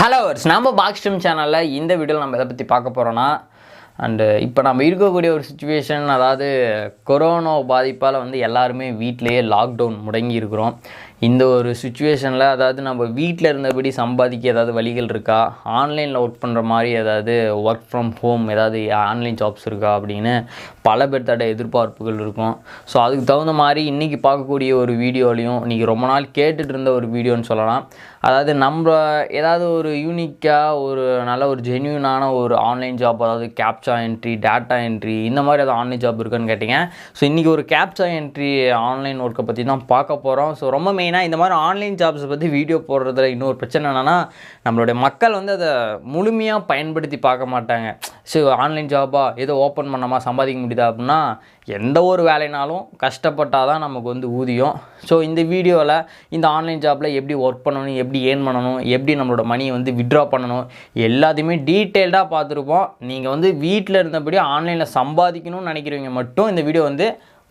Hello நம்ம பாக்ஸ்டம் சேனலில் இந்த வீடியோவில் நம்ம எதை பற்றி பார்க்க போகிறோன்னா இப்போ நம்ம இருக்கக்கூடிய ஒரு சுச்சுவேஷன், அதாவது கொரோனா பாதிப்பால் எல்லாருமே வீட்டிலேயே லாக்டவுன் முடங்கி இருக்கிறோம். இந்த ஒரு சுச்சுவேஷனில் அதாவது நம்ம வீட்டில் இருந்தபடி சம்பாதிக்க ஏதாவது வழிகள் இருக்கா, ஆன்லைனில் ஒர்க் பண்ணுற மாதிரி ஏதாவது ஒர்க் ஃப்ரம் ஹோம் ஏதாவது ஆன்லைன் ஜாப்ஸ் இருக்கா அப்படின்னு பல பேர்த்தோட எதிர்பார்ப்புகள் இருக்கும். ஸோ அதுக்கு தகுந்த மாதிரி இன்றைக்கி பார்க்கக்கூடிய ஒரு வீடியோலையும் இன்றைக்கி ரொம்ப நாள் கேட்டுட்டு இருந்த ஒரு வீடியோன்னு சொல்லலாம். அதாவது நம்ம ஏதாவது ஒரு யூனிக்காக ஒரு நல்ல ஒரு ஜென்யூனான ஒரு ஆன்லைன் ஜாப், அதாவது கேப்சா என்ட்ரி, டேட்டா என்ட்ரி, இந்த மாதிரி ஏதாவது ஆன்லைன் ஜாப் இருக்குன்னு கேட்டிங்க. ஸோ இன்றைக்கி ஒரு கேப்சா என்ட்ரி ஆன்லைன் ஒர்க்கை பற்றி தான் பார்க்க போகிறோம். ஸோ ரொம்ப மெயினாக இந்த மாதிரி ஆன்லைன் ஜாப்ஸை பற்றி வீடியோ போடுறதுல இன்னொரு பிரச்சனை என்னென்னா, நம்மளுடைய மக்கள் அதை முழுமையாக பயன்படுத்தி பார்க்க மாட்டாங்க. ஸோ ஆன்லைன் ஜாபாக ஏதோ ஓப்பன் பண்ணாமா சம்பாதிக்க முடியுதா அப்படின்னா, எந்த ஒரு வேலைனாலும் கஷ்டப்பட்டால் தான் நமக்கு ஊதியம். ஸோ இந்த வீடியோவில் இந்த ஆன்லைன் ஜாப்பில் எப்படி ஒர்க் பண்ணணும், எப்படி ஏர்ன் பண்ணணும், எப்படி நம்மளோட மணியை வித்ட்ரா பண்ணணும், எல்லாத்தையுமே டீட்டெயில்டாக பார்த்துருப்போம். நீங்கள் வீட்டில் இருந்தபடி ஆன்லைனில் சம்பாதிக்கணும்னு நினைக்கிறவங்க மட்டும் இந்த வீடியோ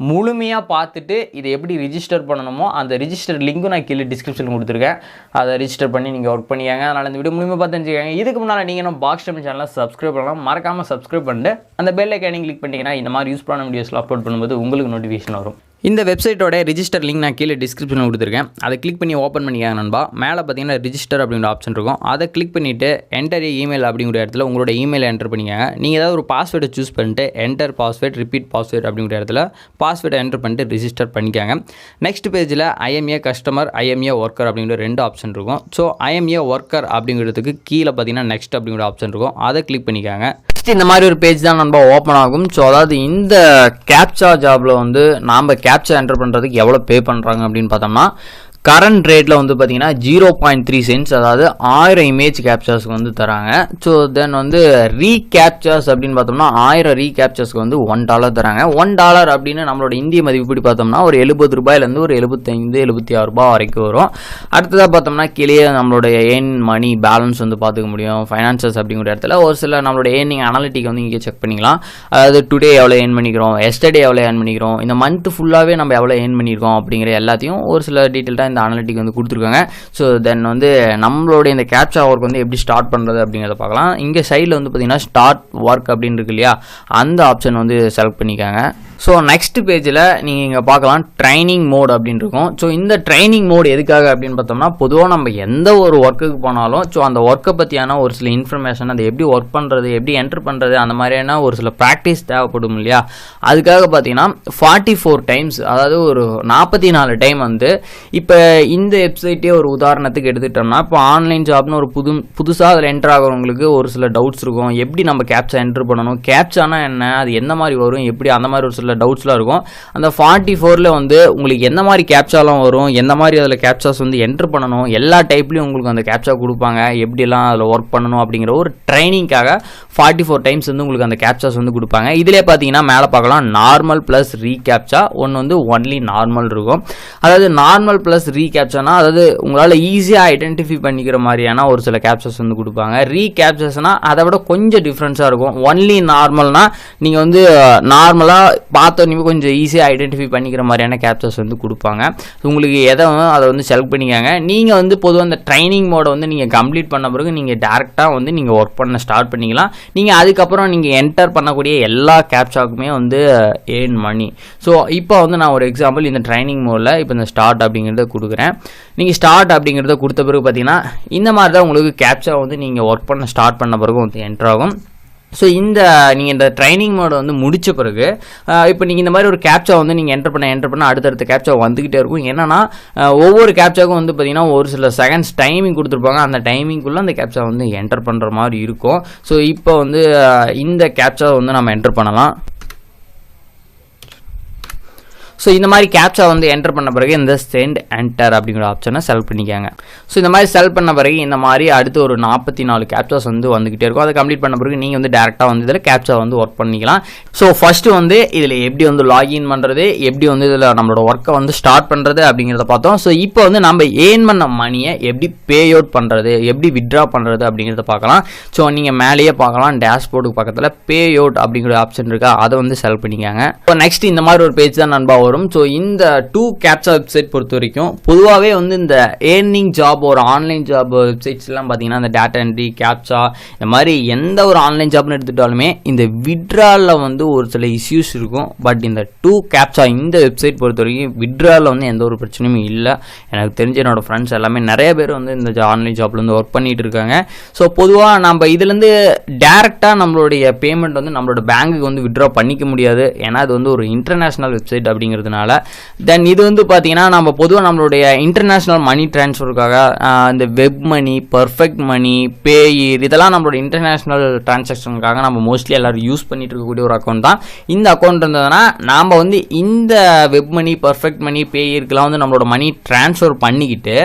முழுமையாக பார்த்துட்டு இதை எப்படி ரிஜிஸ்டர் பண்ணணுமோ அந்த ரிஜிஸ்டர் லிங்க்கும் நான் கீழே டிஸ்கிரிப்ஷனில் கொடுத்துருக்கேன். அதை ரிஜிஸ்டர் பண்ணி நீங்கள் ஒர்க் பண்ணிக்காங்க. அதனால் இந்த வீடியோ முழுமையாக பார்த்து தெரிஞ்சுக்காங்க. இதுக்கு முன்னால் நீங்கள் நம்ம பாக்ஸ்டம் சேனலை சப்ஸ்கிரைப் பண்ணலாம், மறக்காமல் சப்ஸ்கிரைப் பண்ணிட்டு அந்த பெல் ஐக்கானை கிளிக் பண்ணிட்டீங்கன்னா இந்த மாதிரி யூஸ் பண்ண வீடியோஸில் அப்லோட் பண்ணும்போது உங்களுக்கு நோட்டிஃபிகேஷன் வரும். இந்த வெப்சைட்டோட ரிஜிஸ்டர் லிங்க் நான் கீழே டிஸ்கிரிப்ஷனில் கொடுத்துருக்கேன். அதை கிளிக் பண்ணி ஓப்பன் பண்ணிக்காங்க நண்பா. மேலே பார்த்தீங்கன்னா ரிஜிஸ்டர் அப்படிங்கிற ஆப்ஷன் இருக்கும். அதை கிளிக் பண்ணிவிட்டு என்டர் இமெயில் அப்படிங்கிற இடத்துல உங்களோட இமெயில் என்டர் பண்ணிக்காங்க. நீங்கள் ஏதாவது ஒரு பாஸ்வேர்டை சூஸ் பண்ணிட்டு என்டர் பாஸ்வேர்ட், ரிப்பீட் பாஸ்வேர்ட் அப்படிங்கிற இடத்துல பாஸ்வேர்டை என்டர் பண்ணிட்டு ரிஜிஸ்டர் பண்ணிக்காங்க. நெக்ஸ்ட் பேஜில் ஐஎம்ஏ கஸ்டமர், ஐஎம்ஏ ஒர்க்கர் அப்படிங்கிற ரெண்டு ஆப்ஷன் இருக்கும். ஸோ ஐஎம்ஏ ஒர்க்கர் அப்படிங்கிறதுக்கு கீழே பார்த்தீங்கன்னா நெக்ஸ்ட் அப்படிங்கிற ஆப்ஷன் இருக்கும். அதை கிளிக் பண்ணிக்காங்க. இந்த மாதிரி ஒரு பேஜ் தான் நம்ம ஓப்பன் ஆகும். ஸோ அதாவது இந்த கேப்சா ஜாபில் நாம் கேப்சா என்டர் பண்ணுறதுக்கு எவ்வளோ பே பண்ணுறாங்க அப்படின்னு பார்த்தோம்னா, கரண்ட் ரேட்டில் பார்த்தீங்கன்னா 0.3 சென்ட்ஸ், அதாவது 1000 இமேஜ் கேப்சர்ஸ்க்கு தராங்க. ஸோ தென் ரீகேப்சர்ஸ் அப்படின்னு பார்த்தோம்னா 1000 ரீகேப்சர்ஸ்க்கு $1 தராங்க. $1 அப்படின்னு நம்மளோட இந்திய மதிப்புப்படி பார்த்தோம்னா ஒரு 70 ரூபாயிலேருந்து ஒரு 75-76 ரூபாய் வரைக்கும் வரும். அடுத்ததாக பார்த்தோம்னா கீழே நம்மளுடைய ஏர்ன் மணி பேலன்ஸ் பார்த்துக்க முடியும். ஃபைனான்சஸ் அப்படிங்கிற இடத்துல ஒரு சில நம்மளோட ஏர்னிங் அனாலிட்டிக் இங்கே செக் பண்ணிக்கலாம். அதாவது டுடே எவ்வளோ ஏர்ன் பண்ணிக்கிறோம், எஸ்டர்டே எவ்வளோ ஏர்ன் பண்ணிக்கிறோம், இந்த மந்த் ஃபுல்லாகவே நம்ம எவ்வளோ ஏர்ன் பண்ணியிருக்கோம் அப்படிங்கிற எல்லாத்தையும் ஒரு சில டீட்டெயில்டாக இந்த அனாலிட்டிக் கொடுத்துருக்காங்க. ஸோ தென் நம்மளுடைய இந்த கேப்சா ஒர்க் எப்படி ஸ்டார்ட் பண்ணுறது அப்படிங்கிறத பார்க்கலாம். இங்கே சைடில் பார்த்தீங்கன்னா ஸ்டார்ட் ஒர்க் அப்படின்னு இருக்கு இல்லையா, அந்த ஆப்ஷன் செலக்ட் பண்ணிக்காங்க. ஸோ நெக்ஸ்ட் பேஜில் நீங்கள் இங்கே பார்க்கலாம் ட்ரைனிங் மோட் அப்படின்னு இருக்கும். ஸோ இந்த ட்ரைனிங் மோட் எதுக்காக அப்படின்னு பார்த்தோம்னா, பொதுவாக நம்ம எந்த ஒரு ஒர்க்குக்கு போனாலும் ஸோ அந்த ஒர்க்கை பற்றியான ஒரு சில இன்ஃபர்மேஷன், அதை எப்படி ஒர்க் பண்ணுறது, எப்படி என்டர் பண்ணுறது, அந்த மாதிரியான ஒரு சில ப்ராக்டிஸ் தேவைப்படும் இல்லையா. அதுக்காக பார்த்தீங்கன்னா 44 டைம்ஸ், அதாவது ஒரு 44 டைம் இப்போ இந்த வெப்சைட்டே ஒரு உதாரணத்துக்கு எடுத்துக்கிட்டோம்னா, இப்போ ஆன்லைன் ஜாப்னு ஒரு புதுசாக அதில் என்டர் ஆகிறவங்களுக்கு ஒரு சில டவுட்ஸ் இருக்கும். எப்படி நம்ம கேப்சா என்டர் பண்ணணும், கேப்சானா என்ன, அது எந்த மாதிரி வரும், எப்படி, அந்த மாதிரி ஒரு சில டவுட்ஸ்லாம் இருக்கும். அந்த 44ல் உங்களுக்கு எந்த மாதிரி கேப்சாலாம் வரும், எந்த மாதிரி அதில் கேப்சாஸ் என்டர் பண்ணணும், எல்லா டைப்லையும் உங்களுக்கு அந்த கேப்சா கொடுப்பாங்க. எப்படிலாம் அதில் ஒர்க் பண்ணணும் அப்படிங்கிற ஒரு ட்ரைனிங்காக 44 டைம்ஸ் உங்களுக்கு அந்த கேப்சாஸ் கொடுப்பாங்க. இதிலே பார்த்தீங்கன்னா மேலே பார்க்கலாம் நார்மல் ப்ளஸ் ரீகேப்சா, ஒன்று ஒன்லி நார்மல் இருக்கும். அதாவது நார்மல் ப்ளஸ் ரீகேப்சானா, அதாவது உங்களால் ஈஸியாக ஐடென்டிஃபை பண்ணிக்கிற மாதிரியான ஒரு சில கேப்சாஸ் கொடுப்பாங்க. ரீகேப்சாஸ்னா அதை விட கொஞ்சம் டிஃப்ரென்ஸாக இருக்கும். ஒன்லி நார்மல்னா நீங்கள் நார்மலாக பார்த்தோன்னே கொஞ்சம் ஈஸியாக ஐடென்டிஃபை பண்ணிக்கிற மாதிரியான கேப்சர்ஸ் கொடுப்பாங்க. உங்களுக்கு எதை அதை செலக்ட் பண்ணிக்காங்க. நீங்கள் பொதுவாக அந்த ட்ரைனிங் மோடை நீங்கள் கம்ப்ளீட் பண்ண பிறகு நீங்கள் டேரெக்டாக நீங்கள் ஒர்க் பண்ண ஸ்டார்ட் பண்ணிக்கலாம். நீங்கள் அதுக்கப்புறம் நீங்கள் என்டர் பண்ணக்கூடிய எல்லா கேப்சாக்குமே ஏர்ன் மணி. ஸோ இப்போ நான் ஒரு எக்ஸாம்பிள் இந்த ட்ரைனிங் மோடில் இப்போ இந்த ஸ்டார்ட் அப்படிங்கிறத கொடுக்குறேன். நீங்கள் ஸ்டார்ட் அப்படிங்கிறத கொடுத்த பிறகு பார்த்தீங்கன்னா இந்த மாதிரி தான் உங்களுக்கு கேப்சா நீங்கள் ஒர்க் பண்ண ஸ்டார்ட் பண்ண பிறகு என்டர் ஆகும். ஸோ நீங்கள் இந்த ட்ரைனிங் மோடை முடித்த பிறகு இப்போ நீங்கள் இந்த மாதிரி ஒரு கேப்சா நீங்கள் என்டர் பண்ண அடுத்தடுத்த கேப்சா வந்துக்கிட்டே இருக்கும். என்னன்னா ஒவ்வொரு கேப்சாவுக்கும் பார்த்தீங்கன்னா ஒரு சில செகண்ட்ஸ் டைமிங் கொடுத்துருப்பாங்க. அந்த டைமிங்குள்ளே அந்த கேப்சா என்டர் பண்ணுற மாதிரி இருக்கும். ஸோ இப்போ இந்த கேப்சா நம்ம என்டர் பண்ணலாம். ஸோ இந்த மாதிரி கேப்சா என்டர் பண்ண பிறகு இந்த சென்ட் என்டர் அப்படிங்கிற ஆப்ஷனை செலக்ட் பண்ணிக்காங்க. ஸோ இந்த மாதிரி செலக்ட் பண்ண பிறகு இந்த மாதிரி அடுத்து ஒரு 44 கேப்சாஸ் வந்துக்கிட்டே இருக்கும். அதை கம்ப்ளீட் பண்ண பிறகு நீங்கள் டேரெக்டாக இதில் கேப்சா ஒர்க் பண்ணிக்கலாம். ஸோ ஃபஸ்ட்டு இதில் எப்படி லாகின் பண்ணுறது, எப்படி இதில் நம்மளோட ஒர்க்கை ஸ்டார்ட் பண்ணுறது அப்படிங்கிறத பார்த்தோம். ஸோ இப்போ நம்ம ஏர்ன் பண்ண மணியை எப்படி பே அவுட் பண்ணுறது, எப்படி வித்ட்ரா பண்ணுறது அப்படிங்கிறத பார்க்கலாம். ஸோ நீங்கள் மேலேயே பார்க்கலாம் டேஷ்போர்டுக்கு பக்கத்தில் பே அவுட் அப்படிங்கிற ஆப்ஷன் இருக்கா, அதை செலக்ட் பண்ணிக்காங்க. இப்போ நெக்ஸ்ட் இந்த மாதிரி ஒரு பேஜ் தான் நண்பா வரும். ஸோ இந்த 2 கேப்சா வெப்சைட் பொறுத்த வரைக்கும் பொதுவாகவே வந்து இந்த ஏர்னிங் ஜாப் ஒரு ஆன்லைன் ஜாப் வெப்சைட்ஸ்லாம் பார்த்தீங்கன்னா இந்த டேட்டா என்ட்ரி கேப்சா இந்த மாதிரி எந்த ஒரு ஆன்லைன் ஜாப்னு எடுத்துட்டாலுமே இந்த விட்ராலில் வந்து ஒரு சில இஷ்யூஸ் இருக்கும். பட் இந்த 2 கேப்சா இந்த வெப்சைட் பொறுத்த வரைக்கும் விட்ராலில் வந்து எந்த ஒரு பிரச்சனையும் இல்லை. எனக்கு தெரிஞ்ச என்னோடய ஃப்ரெண்ட்ஸ் எல்லாமே நிறைய பேர் வந்து இந்த ஆன்லைன் ஜாப்ல வந்து ஒர்க் பண்ணிட்டு இருக்காங்க. ஸோ பொதுவாக நம்ம இதுலேருந்து டேரெக்டாக நம்மளுடைய பேமெண்ட் வந்து நம்மளோட பேங்க்குக்கு வந்து விட்ரா பண்ணிக்க முடியாது. ஏன்னா இது வந்து ஒரு இன்டர்நேஷ்னல் வெப்சைட் அப்படிங்கிறதுனால. தென் இது வந்து பார்த்தீங்கன்னா நம்ம பொதுவாக நம்மளுடைய இன்டர்நேஷ்னல் மணி ட்ரான்ஸ்ஃபருக்காக இந்த வெப் மணி, பர்ஃபெக்ட் மணி, பேயிர் இதெல்லாம் நம்மளோட இன்டர்நேஷ்னல் டிரான்சாக்ஷனுக்காக நம்ம மோஸ்ட்லி எல்லோரும் யூஸ் பண்ணிட்டு இருக்கக்கூடிய ஒரு அக்கௌண்ட் தான். இந்த அக்கௌண்ட் இருந்ததுன்னா நாம் வந்து இந்த வெப் மணி, பர்ஃபெக்ட் மணி, பேயிருக்கெல்லாம் வந்து நம்மளோட மணி ட்ரான்ஸ்ஃபர் பண்ணிக்கிட்டு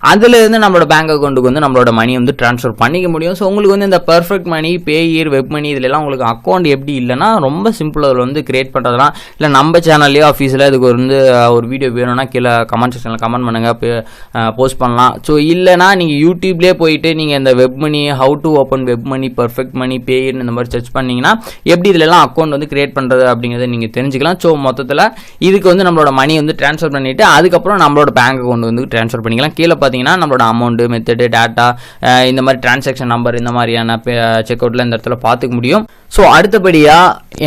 அதுலேருந்து நம்மளோட பேங்க் அக்கௌண்ட்டுக்கு வந்து நம்மளோட மணி வந்து ட்ரான்ஸ்ஃபர் பண்ணிக்க முடியும். ஸோ உங்களுக்கு வந்து இந்த பர்ஃபெக்ட் மணி, பேயிர், வெப் மணி இதிலெல்லாம் உங்களுக்கு அக்கௌண்ட் எப்படி இல்லைன்னா ரொம்ப சிம்பிள். அதில் வந்து கிரியேட் பண்ணுறதுலாம் இல்லை நம்ம சேனல்லையோ ஆஃபீஸில் இதுக்கு வந்து ஒரு வீடியோ வேணும்னா கீழே கமெண்ட் செக்ஷனில் கமெண்ட் பண்ணுங்கள், போஸ்ட் பண்ணலாம். ஸோ இல்லைனா நீங்கள் யூடியூப்லேயே போயிட்டு நீங்கள் இந்த web money, how to open web money, perfect money, பேயிர்னு இந்த மாதிரி சர்ச் பண்ணிங்கன்னா எப்படி இதிலெல்லாம் அக்கௌண்ட் வந்து கிரியேட் பண்ணுறது அப்படிங்கிறத நீங்கள் தெரிஞ்சுக்கலாம். ஸோ மொத்தத்தில் இதுக்கு வந்து நம்மளோட மணி வந்து ட்ரான்ஸ்ஃபர் பண்ணிவிட்டு அதுக்கப்புறம் நம்மளோட பேங்க் அக்கௌண்ட் வந்து ட்ரான்ஸ்ஃபர் பண்ணிக்கலாம். கீழே பார்த்தீங்கன்னா நம்மளோட அமௌண்ட், மெத்தடு, டேட்டா, இந்த மாதிரி டிரான்சாக்ஷன் நம்பர் இந்த மாதிரியான செக் அவுட்ல இந்த இடத்துல பார்த்துக்க முடியும். ஸோ அடுத்தபடியாக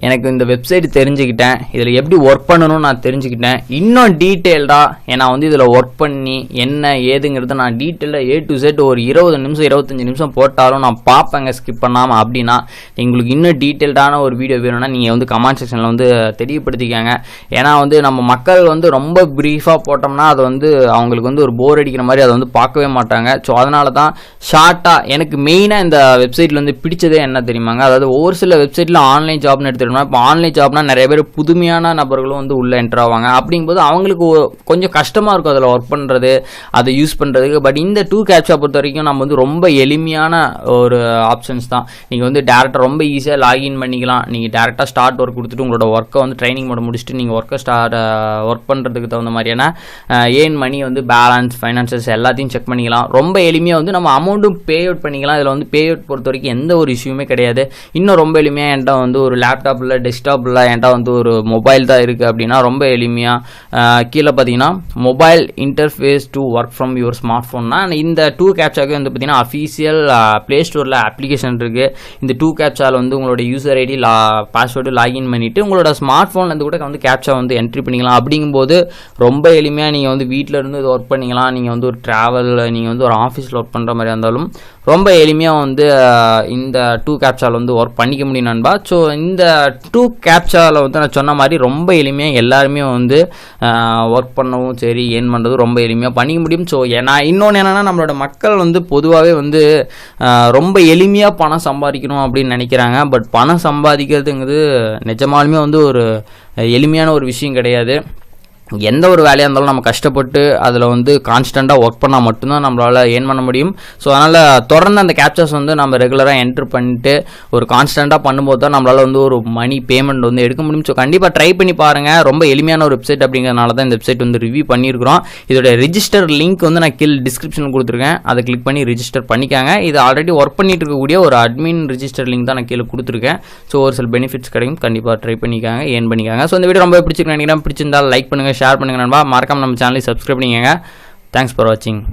எனக்கு இந்த வெப்சைட் தெரிஞ்சுக்கிட்டேன், இதில் எப்படி ஒர்க் பண்ணணும்னு நான் தெரிஞ்சுக்கிட்டேன். இன்னும் டீட்டெயில்டாக நான் வந்து இதில் ஒர்க் பண்ணி என்ன ஏதுங்கிறத நான் டீட்டெயிலாக A to Z ஒரு 20 நிமிஷம் 25 நிமிஷம் போட்டாலும் நான் பார்ப்பேங்க ஸ்கிப் பண்ணாமல். அப்படின்னா உங்களுக்கு இன்னும் டீட்டெயில்டான ஒரு வீடியோ வேணும்னா நீங்கள் வந்து கமெண்ட் செக்ஷனில் வந்து தெரியப்படுத்திக்காங்க. ஏன்னா வந்து நம்ம மக்கள் வந்து ரொம்ப ப்ரீஃபாக போட்டோம்னா அது வந்து அவங்களுக்கு வந்து ஒரு போர் அடிக்கிற மாதிரி அதை வந்து பார்க்கவே மாட்டாங்க. ஸோ அதனால தான் ஷார்ட்டாக எனக்கு மெயினாக இந்த வெப்சைட்டில் வந்து பிடிச்சதே என்ன தெரியுமாங்க, அதாவது ஒவ்வொரு சில வெப்சைட்டில் ஆன்லைன் ஜாப்னு எடுத்துட்டோம்னா இப்போ ஆன்லைன் ஜாப்னா நிறைய பேர் புதுமையான நபர்களும் வந்து உள்ளே என்டர் ஆவாங்க. அப்படிங்கும்போது அவங்களுக்கு கொஞ்சம் கஷ்டமாக இருக்கும் அதில் ஒர்க் பண்ணுறது, அதை யூஸ் பண்ணுறதுக்கு. பட் இந்த 2 கேப்சா பொறுத்த வரைக்கும் நம்ம வந்து ரொம்ப எளிமையான ஒரு ஆப்ஷன்ஸ் தான். நீங்கள் வந்து டேரெக்டாக ரொம்ப ஈஸியாக லாகின் பண்ணிக்கலாம். நீங்கள் டேரெக்டாக ஸ்டார்ட் ஒர்க் கொடுத்துட்டு உங்களோட ஒர்க்கை வந்து ட்ரைனிங் மோட முடிச்சுட்டு நீங்கள் ஒர்க் பண்ணுறதுக்கு தகுந்த மாதிரியான ஏர்ன் மணி வந்து பேலன்ஸ், ஃபைனான்சஸ் எல்லாத்தையும் செக் பண்ணிக்கலாம். ரொம்ப எளிமையாக வந்து நம்ம அமௌண்ட்டும் பே அவுட் பண்ணிக்கலாம். இதில் வந்து பே அவுட் பொறுத்த வரைக்கும் எந்த ஒரு இஷ்யூமே கிடையாது. இன்னும் ரொம்ப எளிமையாக என்கிட்ட வந்து ஒரு லேப்டாப் இல்லை, டெஸ்க்டாப் இல்லை, என்கிட்ட வந்து ஒரு மொபைல் தான் இருக்குது அப்படின்னா ரொம்ப எளிமையாக கீழே பார்த்தீங்கன்னா mobile interface to work from your smart ஃபோன்னா இந்த 2 கேப்சாக்கு வந்து பார்த்தீங்கன்னா அஃபீஷியல் ப்ளே ஸ்டோரில் அப்ளிகேஷன் இருக்குது. இந்த 2 கேப்சாவில் வந்து உங்களோட யூசர் ஐடி, பாஸ்வேர்டு லாகின் பண்ணிவிட்டு உங்களோட ஸ்மார்ட் ஃபோன்லேருந்து கூட வந்து கேப்சா வந்து என்ட்ரி பண்ணிக்கலாம். அப்படிங்கும்போது ரொம்ப எளிமையாக நீங்கள் வந்து வீட்டில் இருந்து இது ஒர்க் பண்ணிக்கலாம். நீங்கள் வந்து ஒரு ட்ராவல், நீங்கள் வந்து ஒரு ஆஃபீஸில் ஒர்க் பண்ணுற மாதிரி இருந்தாலும் ரொம்ப எளிமையாக வந்து இந்த 2 கேப்சாவில் வந்து ஒர்க் பண்ணிக்க முடியும் நண்பா. ஸோ இந்த 2 கேப்சாவில் வந்து நான் சொன்ன மாதிரி ரொம்ப எளிமையாக எல்லாருமே வந்து ஒர்க் பண்ணவும் சரி ஏர்ன் பண்ணுறதும் ரொம்ப எளிமையாக பண்ணிக்க முடியும். ஸோ நான் இன்னொன்று என்னென்னா நம்மளோட மக்கள் வந்து பொதுவாகவே வந்து ரொம்ப எளிமையாக பணம் சம்பாதிக்கணும் அப்படின்னு நினைக்கிறாங்க. பட் பணம் சம்பாதிக்கிறதுங்கிறது நிஜமாலுமே வந்து ஒரு எளிமையான ஒரு விஷயம் கிடையாது. எந்த ஒரு வேலையாக இருந்தாலும் நம்ம கஷ்டப்பட்டு அதில் வந்து கான்ஸ்டண்ட்டாக ஒர்க் பண்ணால் மட்டும்தான் நம்மளால் ஏர்ன் பண்ண முடியும். ஸோ அதனால் தொடர்ந்து அந்த கேப்சாஸ் வந்து நம்ம ரெகுலராக என்ட்ரு பண்ணிட்டு ஒரு கான்ஸ்டண்ட்டாக பண்ணும்போது தான் நம்மளால் வந்து ஒரு மணி பேமெண்ட் வந்து எடுக்க முடியும். ஸோ கண்டிப்பாக ட்ரை பண்ணி பாருங்கள். ரொம்ப எளிமையான ஒரு வெப்சைட் அப்படிங்கிறதுனால தான் இந்த வெப்சைட் வந்து ரிவ்யூ பண்ணியிருக்கிறோம். இதோட ரிஜிஸ்டர் லிங்க் வந்து நான் கீழே டிஸ்கிரிப்ஷனில் கொடுத்துருக்கேன். அதை கிளிக் பண்ணி ரிஜிஸ்டர் பண்ணிக்காங்க. இது ஆல்ரெடி ஒர்க் பண்ணிட்டு இருக்கக்கூடிய ஒரு அட்மின் ரிஜிஸ்டர் லிங்க் தான் நான் கீழே கொடுத்துருக்கேன். ஸோ ஒரு சில பெனிஃபிட்ஸ் கிடைக்கும். கண்டிப்பாக ட்ரை பண்ணிக்காங்க, ஏர்ன் பண்ணிக்காங்க. ஸோ இந்த வீடியோ ரொம்ப பிடிச்சிருக்கேன் நினைக்கிறேன். பிடிச்சிருந்தால் லைக் பண்ணுங்கள், ஷேர் பண்ணுங்கள் நண்பா. மறக்காம நம்ம சேனலை சப்ஸ்கிரைப் பண்ணிக்கங்க. தேங்க்ஸ் ஃபார் வாட்சிங்.